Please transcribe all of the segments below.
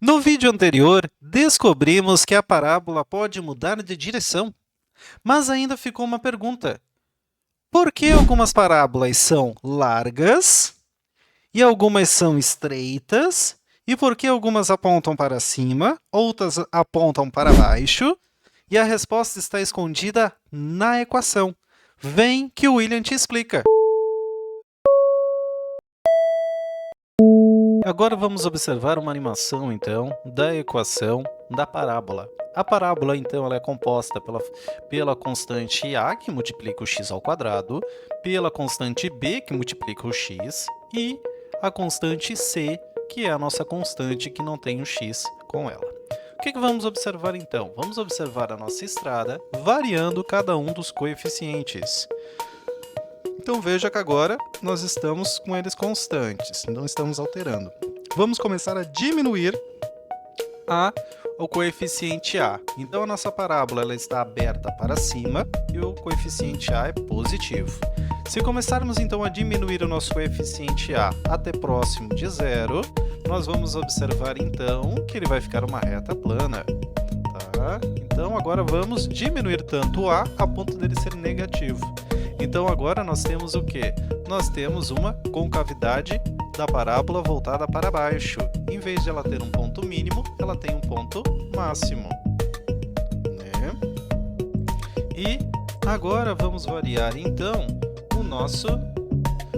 No vídeo anterior, descobrimos que a parábola pode mudar de direção, mas ainda ficou uma pergunta. Por que algumas parábolas são largas e algumas são estreitas? E por que algumas apontam para cima, outras apontam para baixo? E a resposta está escondida na equação. Vem que o William te explica. Agora vamos observar uma animação, então, da equação da parábola. A parábola, então, ela é composta pela constante a, que multiplica o x ao quadrado, pela constante b, que multiplica o x, e a constante c, que é a nossa constante que não tem o x com ela. O que vamos observar, então? Vamos observar a nossa estrada variando cada um dos coeficientes. Então veja que agora nós estamos com eles constantes, não estamos alterando. Vamos começar a diminuir o coeficiente a. Então a nossa parábola ela está aberta para cima e o coeficiente a é positivo. Se começarmos então a diminuir o nosso coeficiente a até próximo de zero, nós vamos observar então que ele vai ficar uma reta plana. Tá? Então agora vamos diminuir tanto a ponto dele ser negativo. Então agora nós temos o quê? Nós temos uma concavidade da parábola voltada para baixo. Em vez de ela ter um ponto mínimo, ela tem um ponto máximo. Né? E agora vamos variar então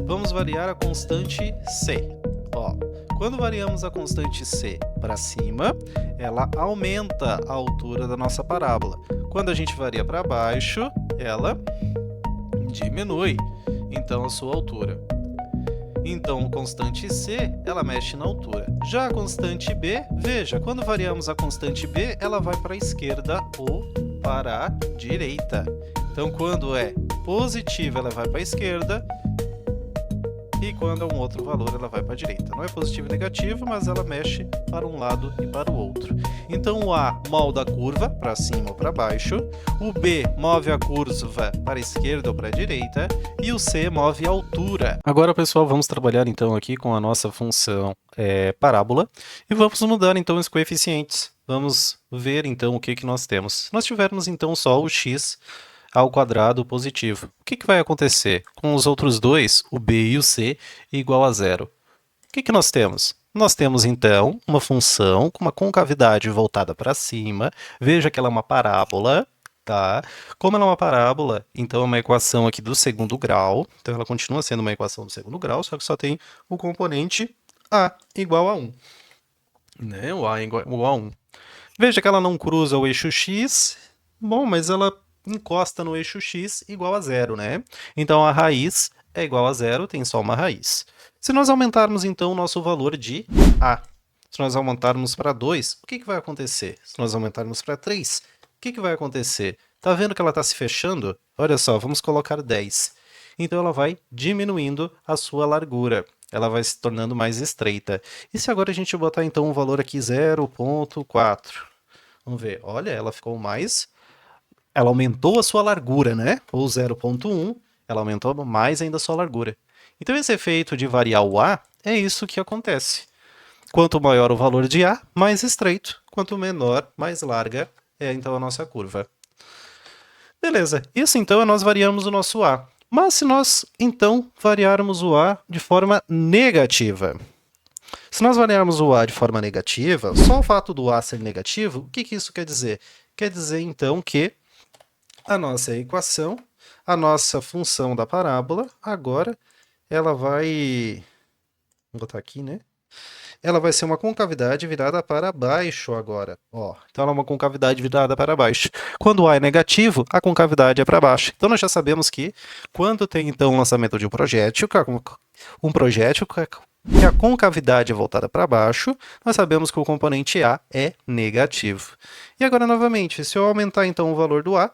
vamos variar a constante c. Ó, quando variamos a constante c para cima, ela aumenta a altura da nossa parábola. Quando a gente varia para baixo, ela diminui, então, a sua altura. Então, a constante c, ela mexe na altura. Já a constante b, veja, quando variamos a constante b, ela vai para a esquerda ou para a direita. Então, quando é positiva, ela vai para a esquerda, e quando é um outro valor, ela vai para a direita. Não é positivo e negativo, mas ela mexe para um lado e para o outro. Então, o A molda a curva para cima ou para baixo, o B move a curva para a esquerda ou para a direita, e o C move a altura. Agora, pessoal, vamos trabalhar então aqui com a nossa função parábola, e vamos mudar então os coeficientes. Vamos ver então o que nós temos. Se nós tivermos então só o x ao quadrado positivo, o que vai acontecer? Com os outros dois, o b e o c, igual a zero. O que nós temos? Nós temos, então, uma função com uma concavidade voltada para cima. Veja que ela é uma parábola, tá? Como ela é uma parábola, então é uma equação aqui do segundo grau. Então, ela continua sendo uma equação do segundo grau, só que só tem o componente a igual a 1. Né? O a igual a 1. Veja que ela não cruza o eixo x. Bom, mas ela encosta no eixo x igual a zero, né? Então, a raiz é igual a zero, tem só uma raiz. Se nós aumentarmos, então, o nosso valor de a, se nós aumentarmos para 2, o que vai acontecer? Se nós aumentarmos para 3, o que vai acontecer? Tá vendo que ela está se fechando? Olha só, vamos colocar 10. Então, ela vai diminuindo a sua largura. Ela vai se tornando mais estreita. E se agora a gente botar, então, um valor aqui 0,4? Vamos ver. Olha, ela ficou mais... Ela aumentou a sua largura, né? Ou 0,1, ela aumentou mais ainda a sua largura. Então, esse efeito de variar o A é isso que acontece. Quanto maior o valor de A, mais estreito. Quanto menor, mais larga é então a nossa curva. Beleza, isso então é nós variamos o nosso A. Mas se nós então variarmos o A de forma negativa? Se nós variarmos o A de forma negativa, só o fato do A ser negativo, o que isso quer dizer? Quer dizer então que a nossa equação, a nossa função da parábola, agora ela vai... Vou botar aqui, né? Ela vai ser uma concavidade virada para baixo agora. Ó, então ela é uma concavidade virada para baixo. Quando A é negativo, a concavidade é para baixo. Então nós já sabemos que quando tem então o lançamento de um projétil que a concavidade é voltada para baixo, nós sabemos que o componente A é negativo. E agora novamente, se eu aumentar então o valor do A,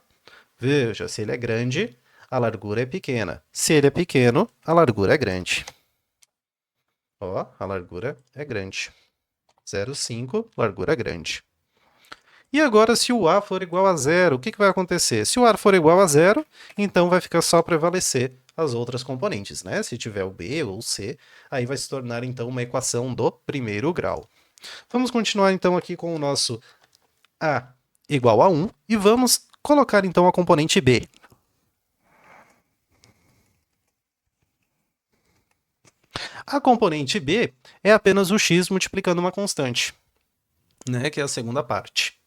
veja, se ele é grande, a largura é pequena. Se ele é pequeno, a largura é grande. Ó, a largura é grande. 0,5, largura grande. E agora, se o A for igual a zero, o que vai acontecer? Se o A for igual a zero, então vai ficar só prevalecer as outras componentes, né? Se tiver o B ou o C, aí vai se tornar, então, uma equação do primeiro grau. Vamos continuar então aqui com o nosso A igual a 1 e vamos colocar então a componente B. A componente B é apenas o x multiplicando uma constante, né, que é a segunda parte.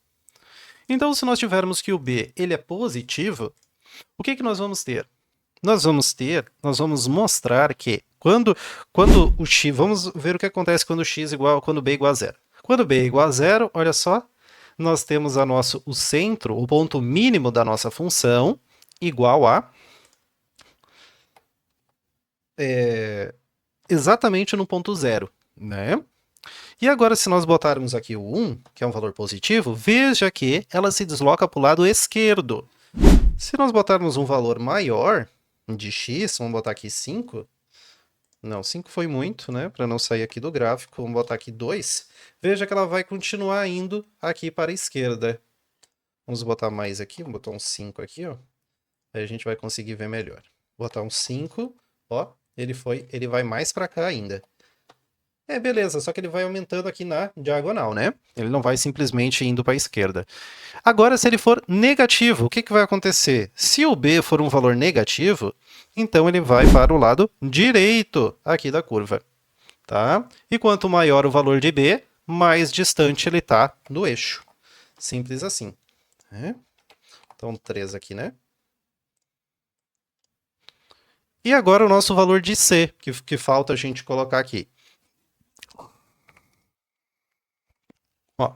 Então, se nós tivermos que o B ele é positivo, o que nós vamos ter? Nós vamos mostrar que quando o x, vamos ver o que acontece quando quando b igual a zero. Quando b é igual a zero, olha só, nós temos o centro, o ponto mínimo da nossa função, igual a exatamente no ponto zero, né? E agora, se nós botarmos aqui o 1, que é um valor positivo, veja que ela se desloca para o lado esquerdo. Se nós botarmos um valor maior de x, vamos botar aqui 5. Não, 5 foi muito, né? Para não sair aqui do gráfico, vamos botar aqui 2. Veja que ela vai continuar indo aqui para a esquerda. Vamos botar mais aqui, vamos botar um 5 aqui, ó. Aí a gente vai conseguir ver melhor. Botar um 5, ó, ele vai mais para cá ainda. Beleza, só que ele vai aumentando aqui na diagonal, né? Ele não vai simplesmente indo para a esquerda. Agora, se ele for negativo, o que vai acontecer? Se o B for um valor negativo, então ele vai para o lado direito aqui da curva, tá? E quanto maior o valor de B, mais distante ele está do eixo. Simples assim. Né? Então, 3 aqui, né? E agora o nosso valor de C, que falta a gente colocar aqui. Ó,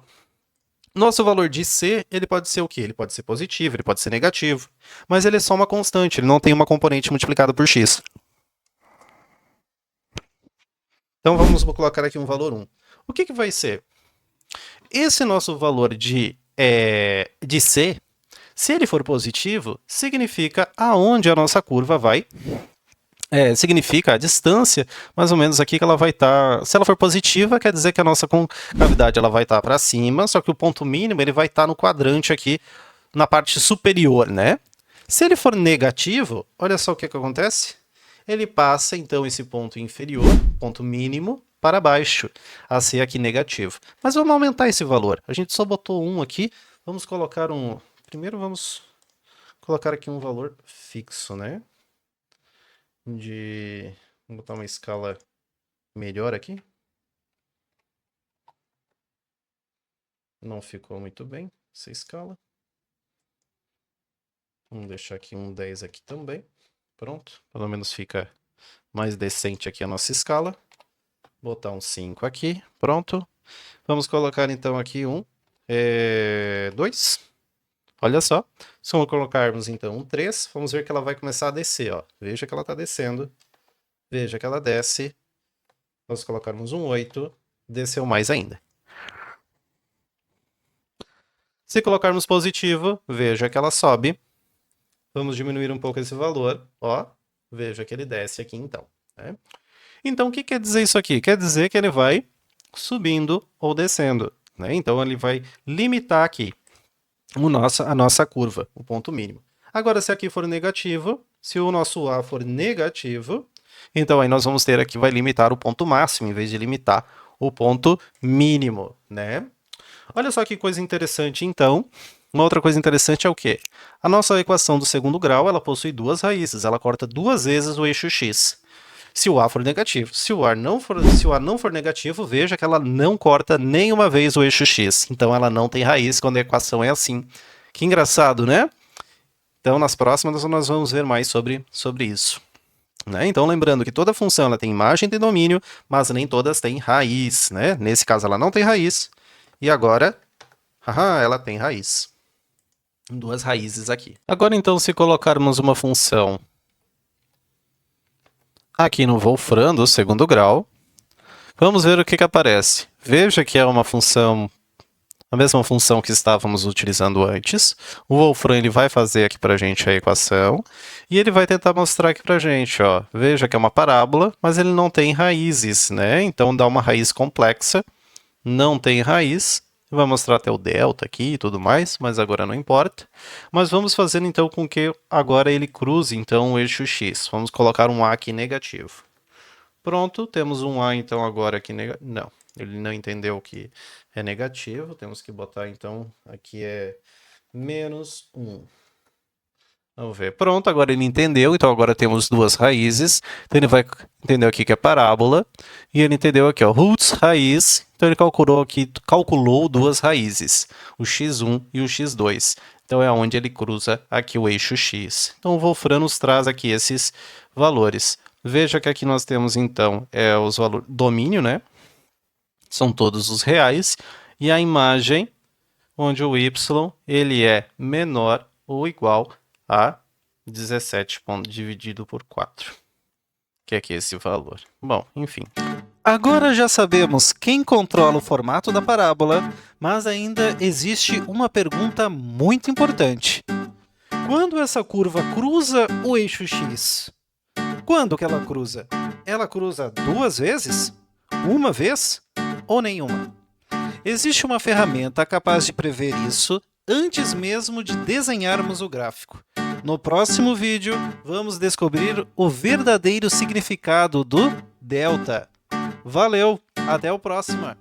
nosso valor de C, ele pode ser o quê? Ele pode ser positivo, ele pode ser negativo, mas ele é só uma constante, ele não tem uma componente multiplicada por x. Então vamos colocar aqui um valor 1. O que vai ser? Esse nosso valor de C, se ele for positivo, significa aonde a nossa curva vai significa a distância, mais ou menos aqui que ela vai estar... Se ela for positiva, quer dizer que a nossa concavidade ela vai estar para cima, só que o ponto mínimo ele vai estar no quadrante aqui, na parte superior, né? Se ele for negativo, olha só o que acontece. Ele passa, então, esse ponto inferior, ponto mínimo, para baixo, a ser aqui negativo. Mas vamos aumentar esse valor. A gente só botou 1 aqui, vamos colocar um... Primeiro vamos colocar aqui um valor fixo, né? Vou botar uma escala melhor aqui. Não ficou muito bem essa escala. Vamos deixar aqui um 10 aqui também. Pronto, pelo menos fica mais decente aqui a nossa escala. Botar um 5 aqui, pronto. Vamos colocar então aqui um 2. Olha só, se colocarmos então um 3, vamos ver que ela vai começar a descer, ó. Veja que ela está descendo, veja que ela desce. Vamos colocarmos um 8, desceu mais ainda. Se colocarmos positivo, veja que ela sobe. Vamos diminuir um pouco esse valor, ó. Veja que ele desce aqui então. Né? Então, o que quer dizer isso aqui? Quer dizer que ele vai subindo ou descendo. Né? Então, ele vai limitar aqui a nossa curva, o ponto mínimo. Agora, se aqui for negativo, se o nosso A for negativo, então aí nós vamos ter aqui, vai limitar o ponto máximo, em vez de limitar o ponto mínimo, né? Olha só que coisa interessante, então. Uma outra coisa interessante é o quê? A nossa equação do segundo grau, ela possui duas raízes, ela corta duas vezes o eixo x. Se o A for negativo. Se o A não for negativo, veja que ela não corta nenhuma vez o eixo x. Então, ela não tem raiz quando a equação é assim. Que engraçado, né? Então, nas próximas, nós vamos ver mais sobre isso. Né? Então, lembrando que toda função ela tem imagem de domínio, mas nem todas têm raiz. Né? Nesse caso, ela não tem raiz. E agora, ela tem raiz. Duas raízes aqui. Agora, então, se colocarmos uma função aqui no Wolfram do segundo grau, vamos ver o que aparece. Veja que é uma função, a mesma função que estávamos utilizando antes. O Wolfram ele vai fazer aqui para a gente a equação e ele vai tentar mostrar aqui para a gente. Ó. Veja que é uma parábola, mas ele não tem raízes, né? Então dá uma raiz complexa, não tem raiz. Vai mostrar até o delta aqui e tudo mais, mas agora não importa. Mas vamos fazer então com que agora ele cruze então o eixo x. Vamos colocar um A aqui negativo. Pronto, temos um A então agora aqui negativo. Não, Ele não entendeu que é negativo. Temos que botar, então, aqui é menos 1. Vamos ver. Pronto, agora ele entendeu. Então, agora temos duas raízes. Então, ele vai entender aqui que é parábola. E ele entendeu aqui, ó, roots, raiz. Então, ele calculou duas raízes, o x1 e o x2. Então, é onde ele cruza aqui o eixo x. Então, o Wolfram nos traz aqui esses valores. Veja que aqui nós temos, então, os valores domínio, né? São todos os reais. E a imagem, onde o y ele é menor ou igual a 17 dividido por 4, que é aqui esse valor. Bom, enfim. Agora já sabemos quem controla o formato da parábola, mas ainda existe uma pergunta muito importante. Quando essa curva cruza o eixo x? Quando que ela cruza? Ela cruza duas vezes? Uma vez? Ou nenhuma? Existe uma ferramenta capaz de prever isso antes mesmo de desenharmos o gráfico. No próximo vídeo, vamos descobrir o verdadeiro significado do delta. Valeu, até o próximo!